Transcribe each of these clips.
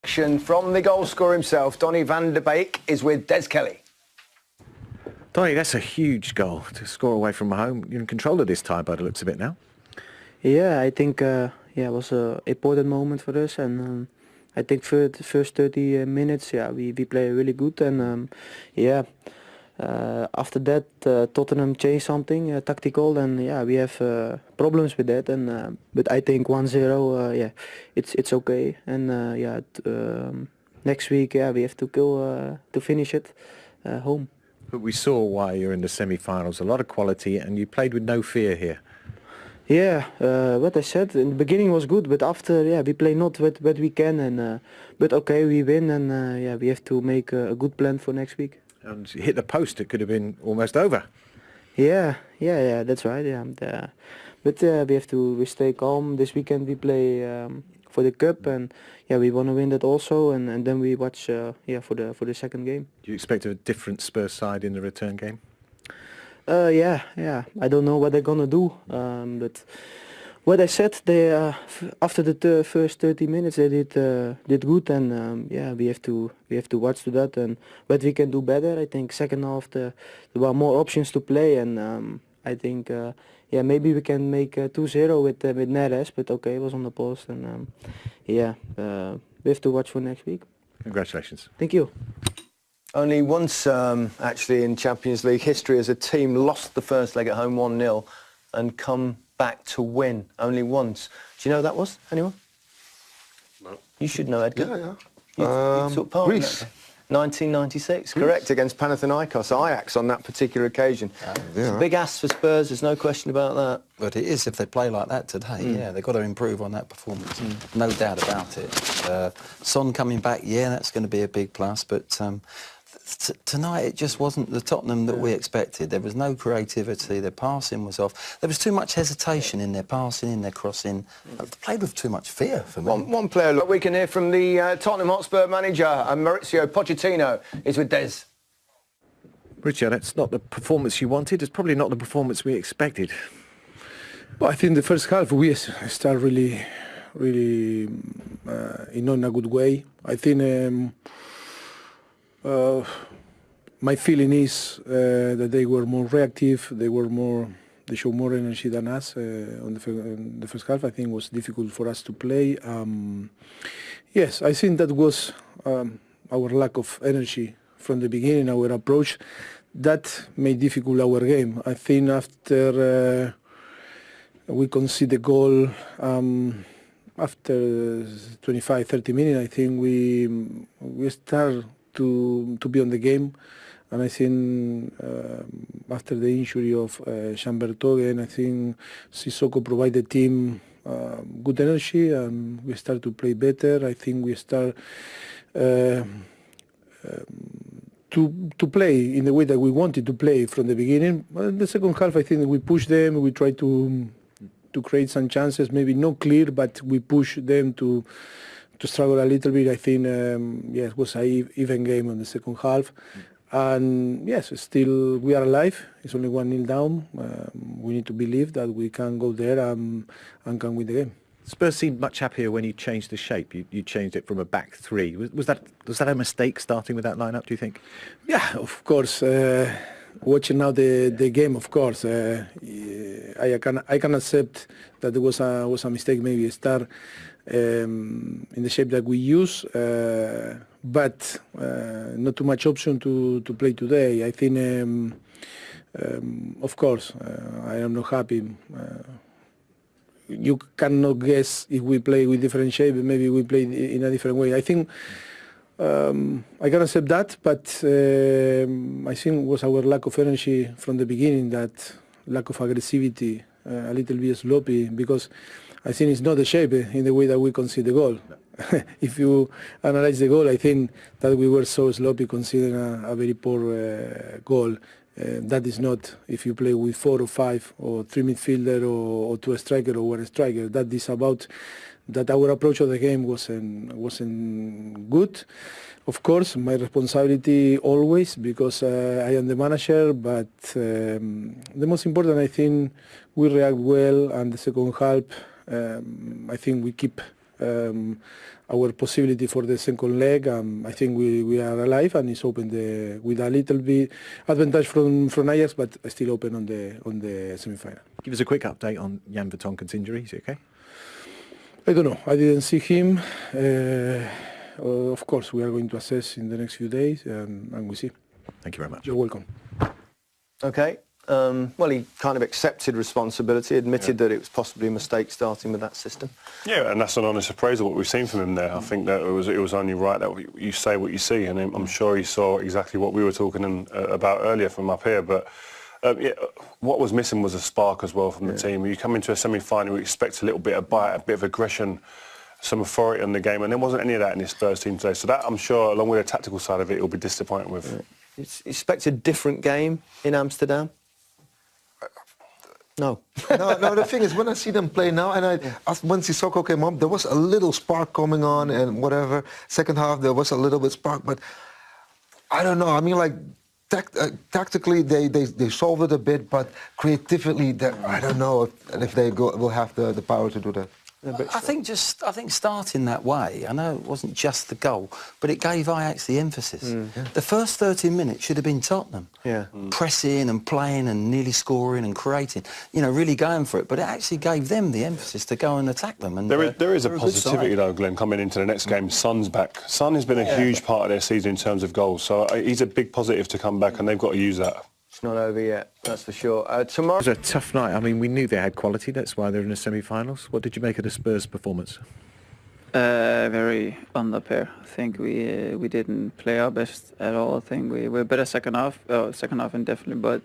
From the goal scorer himself, Donny van der Beek is with Des Kelly. Donny, that's a huge goal to score away from home. You're in control of this tie by the looks of it now. Yeah, I think it was an important moment for us, and I think for the first 30 minutes, we play really good, and after that Tottenham changed something tactical, and we have problems with that, and but I think 1-0, it's okay, and next week we have to go to finish it home. But we saw why you're in the semi-finals. A lot of quality, and you played with no fear here. Yeah, what I said in the beginning was good, but after we play not what we can, and but okay, we win, and we have to make a good plan for next week. And you hit the post, it could have been almost over. Yeah, that's right. But we stay calm. This weekend we play for the cup, and we want to win that also, and then we watch for the second game. Do you expect a different Spurs side in the return game? I don't know what they're gonna do, but what I said, they after the first 30 minutes they did good, and we have to watch to that and what we can do better. I think second half there were more options to play, and I think maybe we can make 2-0 with Neres, but okay, it was on the post, and we have to watch for next week. Congratulations. Thank you. Only once, actually, in Champions League history as a team lost the first leg at home 1-0 and come back to win. Only once. Do you know who that was? Anyone? No. You should know, Edgar. Yeah. You took part in Greece. that. 1996, correct, against Panathinaikos, Ajax on that particular occasion. It's a big ask for Spurs, there's no question about that. But it is if they play like that today, they've got to improve on that performance, no doubt about it. Son coming back, that's going to be a big plus, but tonight it just wasn't the Tottenham that we expected. There was no creativity, their passing was off. There was too much hesitation in their passing, in their crossing. They played with too much fear for me. One player look, we can hear from the Tottenham Hotspur manager, Mauricio Pochettino, is with Des. Richard, that's not the performance you wanted. It's probably not the performance we expected. Well, I think the first half we start really in a good way. I think my feeling is that they were more reactive. They showed more energy than us on the first half. I think it was difficult for us to play. Yes, I think that was our lack of energy from the beginning, our approach. That made difficult our game. I think after we concede the goal, after 25-30 minutes, I think we start to be on the game, and I think after the injury of Chambertogen, I think Sissoko provided the team good energy, and we start to play better. I think we start to play in the way that we wanted to play from the beginning. But in the second half, I think we pushed them. We tried to create some chances, maybe not clear, but we pushed them to struggle a little bit. I think it was an even game on the second half, and yes, still we are alive. It's only 1-0 down. We need to believe that we can go there and can win the game. Spurs seemed much happier when you changed the shape. You changed it from a back three. Was that a mistake starting with that lineup, do you think? Yeah, of course. Watching now the game, of course, I can accept that there was a mistake. Maybe start in the shape that we use, but not too much option to play today. I think, of course, I am not happy. You cannot guess if we play with different shape. Maybe we play in a different way. I think I can accept that, but I think it was our lack of energy from the beginning, that lack of aggressivity, a little bit sloppy, because I think it's not the shape in the way that we concede the goal. If you analyze the goal, I think that we were so sloppy considering a very poor goal. That is not if you play with 4 or 5 or 3 midfielder or 2 striker or 1 striker. That is about that our approach of the game wasn't good. Of course, my responsibility always, because I am the manager, but the most important, I think, we react well, and the second half, I think we keep our possibility for the second leg. I think we are alive, and it's open with a little bit advantage from Ajax, but still open on the semi-final. Give us a quick update on Jan Vertonghen's injury. Is he okay? I don't know. I didn't see him. Of course, we are going to assess in the next few days, and we see. Thank you very much. You're welcome. Okay. Well, he kind of accepted responsibility, admitted that it was possibly a mistake starting with that system. Yeah, and that's an honest appraisal what we've seen from him there. I think that it was only right that you say what you see, and I'm sure he saw exactly what we were talking about earlier from up here. But yeah, what was missing was a spark as well from the team. You come into a semi-final, you expect a little bit of bite, a bit of aggression, some authority on the game, and there wasn't any of that in this Spurs team today. So that, I'm sure, along with the tactical side of it, he'll be disappointed with. You expect a different game in Amsterdam? No. No, the thing is, when I see them play now, and once Sissoko came up, there was a little spark coming on and whatever. Second half, there was a little bit spark, but I don't know. I mean, like, tactically, they solved it a bit, but creatively, I don't know if they will have the power to do that. I think starting that way, I know it wasn't just the goal, but it gave Ajax the emphasis. The first 30 minutes should have been Tottenham. Pressing and playing and nearly scoring and creating, really going for it. But it actually gave them the emphasis to go and attack them. And there is a positivity though, Glenn, coming into the next game. Son's back. Son has been a huge part of their season in terms of goals, so he's a big positive to come back, and they've got to use that. It's not over yet, that's for sure. Tomorrow... It was a tough night. I mean, we knew they had quality. That's why they're in the semi-finals. What did you make of the Spurs' performance? Very under par. I think we didn't play our best at all. I think we were better second half indefinitely, but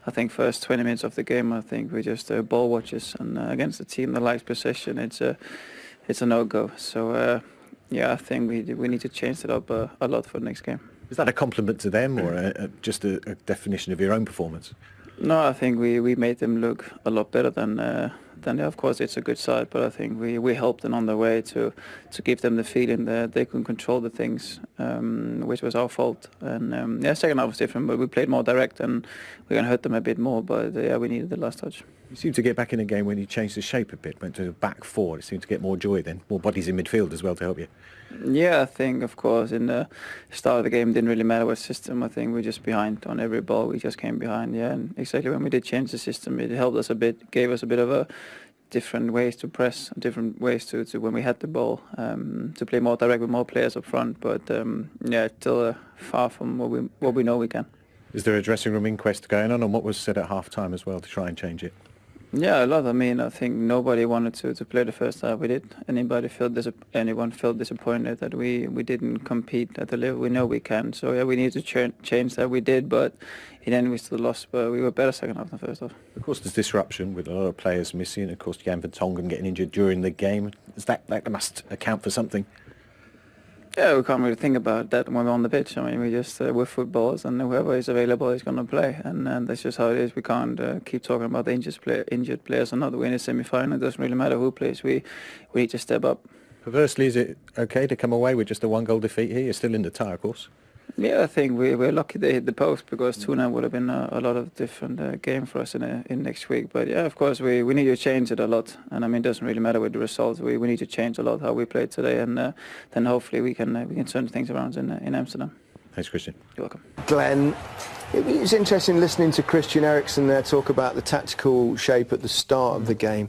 I think first 20 minutes of the game, I think we just ball watches, and against a team that likes possession, it's a no-go. So yeah, I think we need to change it up a lot for the next game. Is that a compliment to them, or just a definition of your own performance? No, I think we made them look a lot better than of course it's a good side, but I think we helped them on the way to give them the feeling that they can control the things, which was our fault. And yeah, second half was different, but we played more direct, and we're going to hurt them a bit more, but yeah, we needed the last touch. You seemed to get back in the game when you changed the shape a bit, went to back four. It seemed to get more joy then, more bodies in midfield as well to help you. Yeah, I think, of course, in the start of the game, it didn't really matter what system. I think we're just behind on every ball. We just came behind, yeah. And exactly when we did change the system, it helped us a bit, gave us a bit of a different ways to press, different ways to when we had the ball, to play more direct with more players up front. But yeah, still far from what we know we can. Is there a dressing room inquest going on what was said at half-time as well to try and change it? Yeah, a lot. I mean, I think nobody wanted to play the first half we did. Anyone felt disappointed that we didn't compete at the level we know we can. So yeah, we need to change that. We did, but in the end we still lost. But we were better second half than first half. Of course, there's disruption with a lot of players missing. Of course, Jan Vertonghen getting injured during the game. That must account for something. Yeah, we can't really think about that when we're on the pitch. I mean, we're footballers, and whoever is available is going to play, and that's just how it is. We can't keep talking about the injured players or not. We're in a semi-final. It doesn't really matter who plays. We need to step up. Perversely, is it okay to come away with just a one-goal defeat here? You're still in the tie, of course. Yeah, I think we're lucky they hit the post, because 2-0 would have been a lot of different game for us in next week. But yeah, of course, we need to change it a lot. And I mean, it doesn't really matter with the results. We need to change a lot how we played today, and then hopefully we can turn things around in Amsterdam. Thanks, Christian. You're welcome. Glenn, it was interesting listening to Christian Eriksen there talk about the tactical shape at the start of the game.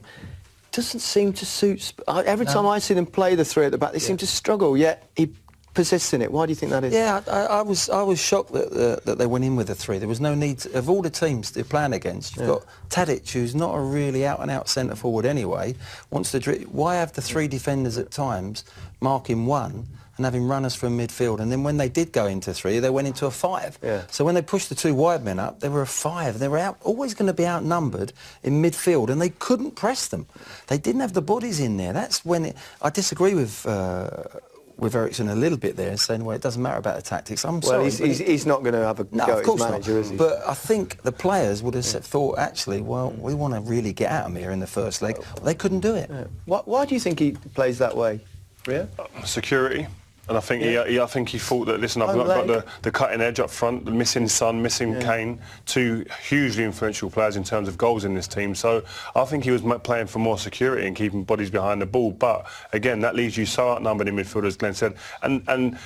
Doesn't seem to suit... Every time I see them play the three at the back, they seem to struggle, yet he persists in it. Why do you think that is? Yeah, I was shocked that they went in with a three. There was no need of all the teams they're playing against. You've got Tadic, who's not a really out-and-out centre forward anyway. Wants to why have the three defenders at times marking one and having runners from midfield? And then when they did go into three, they went into a five. Yeah. So when they pushed the two wide men up, they were a five. They were always going to be outnumbered in midfield, and they couldn't press them. They didn't have the bodies in there. That's when I disagree with Eriksen a little bit there, saying, well, it doesn't matter about the tactics. I'm sorry. Well, he's not going to have a go at his manager, is he? But I think the players would have thought, actually, well, we want to really get at them here in the first leg. They couldn't do it. Yeah. Why do you think he plays that way, Ria? Security. And I think I think he thought that, listen, I've not got the cutting edge up front, the missing Son, missing Kane, two hugely influential players in terms of goals in this team. So I think he was playing for more security and keeping bodies behind the ball. But again, that leaves you so outnumbered in midfield, as Glenn said. And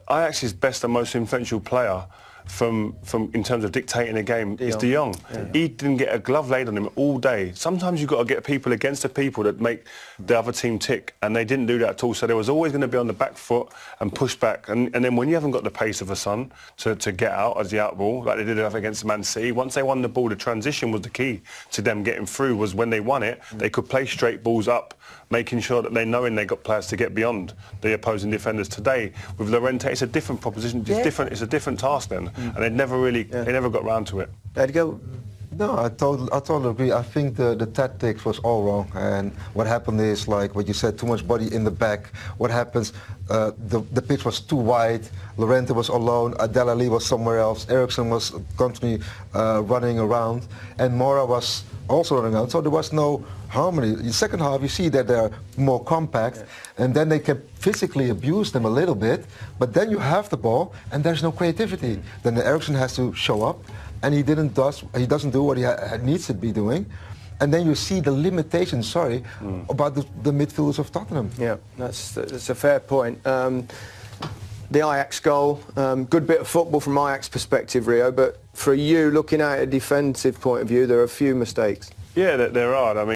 Ajax's best and most influential player from in terms of dictating a game is De Jong. He didn't get a glove laid on him all day. Sometimes you've got to get people against the people that make the other team tick, and they didn't do that at all. So there was always going to be on the back foot and push back. And then when you haven't got the pace of a Son to get out as the out ball, like they did against Man City, once they won the ball, the transition was the key to them getting through. Was when they won it, they could play straight balls up, making sure that knowing they got players to get beyond the opposing defenders. Today with Llorente, it's a different proposition. It's different. It's a different task then, and they never got round to it. Edgar? No, I totally agree. I think the tactics was all wrong, and what happened is, like what you said, too much body in the back. What happens? The pitch was too wide. Llorente was alone. Dele Alli was somewhere else. Eriksen was constantly running around, and Mora was also running around. So there was no harmony. In the second half, you see that they're more compact, and then they can physically abuse them a little bit. But then you have the ball, and there's no creativity. Then the Eriksen has to show up, and he doesn't do what he needs to be doing. And then you see the limitations, about the midfielders of Tottenham. Yeah, that's a fair point. The Ajax goal, good bit of football from Ajax perspective, Rio, but for you, looking at a defensive point of view, there are a few mistakes. Yeah, there are. I mean,